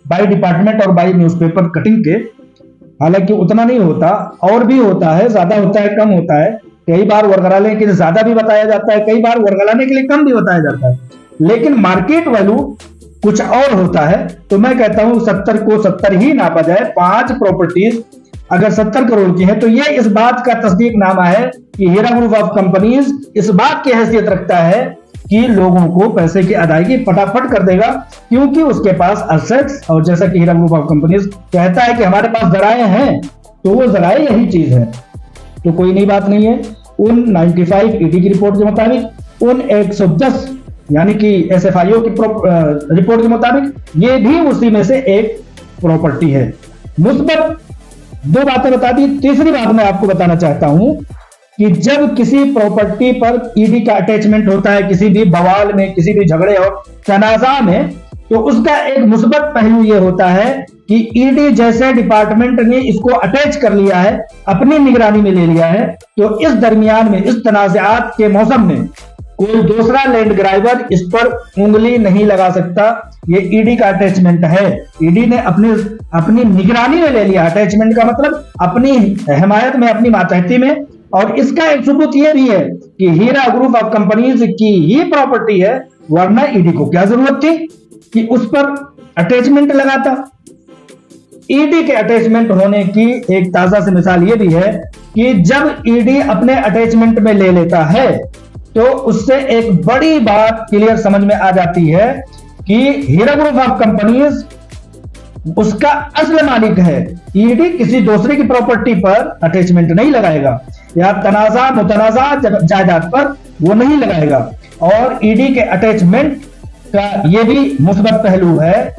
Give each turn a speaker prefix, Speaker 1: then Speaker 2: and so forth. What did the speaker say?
Speaker 1: By department और by newspaper cutting के। हालांकि उतना नहीं होता, और भी होता है, ज्यादा होता है, कम होता है। कई बार वर्गलाने के लिए ज्यादा भी बताया जाता है, कई बार वर्गलाने के लिए कम भी बताया जाता है, लेकिन मार्केट वैल्यू कुछ और होता है। तो मैं कहता हूं 70 को 70 ही नापा जाए। 5 प्रॉपर्टीज अगर 70 करोड़ की है तो ये इस बात का तस्दीकनामा है कि हीरा ग्रुप ऑफ कंपनीज इस बात की हैसियत रखता है कि लोगों को पैसे की अदायगी फटाफट कर देगा, क्योंकि उसके पास असेट्स, और जैसा कि हीरा ग्रुप ऑफ कंपनीज कहता है कि हमारे पास जराए हैं, तो वो जराए यही चीज है। तो कोई नई बात नहीं है। उन 95 ईडी की रिपोर्ट के मुताबिक, उन 110 यानी कि एसएफआईओ की रिपोर्ट के मुताबिक ये भी उसी में से एक प्रॉपर्टी है। मुस्बत 2 बातें बता दी। तीसरी बात मैं आपको बताना चाहता हूं कि जब किसी प्रॉपर्टी पर ईडी का अटैचमेंट होता है, किसी भी बवाल में, किसी भी झगड़े और तनाजा में, तो उसका एक मुस्बत पहलू यह होता है कि ईडी जैसे डिपार्टमेंट ने इसको अटैच कर लिया है, अपनी निगरानी में ले लिया है, तो इस दरमियान में, इस तनाज़ात के मौसम में कोई दूसरा लैंड ग्राइबर इस पर उंगली नहीं लगा सकता। ये ईडी का अटैचमेंट है। ईडी ने अपनी निगरानी में ले लिया। अटैचमेंट का मतलब अपनी हिमायत में, अपनी मातहती में। और इसका एक सबूत यह भी है कि हीरा ग्रुप ऑफ कंपनीज की ही प्रॉपर्टी है, वरना ईडी को क्या जरूरत थी कि उस पर अटैचमेंट लगाता। ईडी के अटैचमेंट होने की एक ताजा सी मिसाल यह भी है कि जब ईडी अपने अटैचमेंट में ले लेता है तो उससे एक बड़ी बात क्लियर समझ में आ जाती है कि हीरा ग्रुप ऑफ कंपनीज उसका असल मालिक है। ईडी किसी दूसरे की प्रॉपर्टी पर अटैचमेंट नहीं लगाएगा, या तनाजा मुतनाजा जायदाद पर वो नहीं लगाएगा। और ईडी के अटैचमेंट का ये भी मुस्बत पहलू है।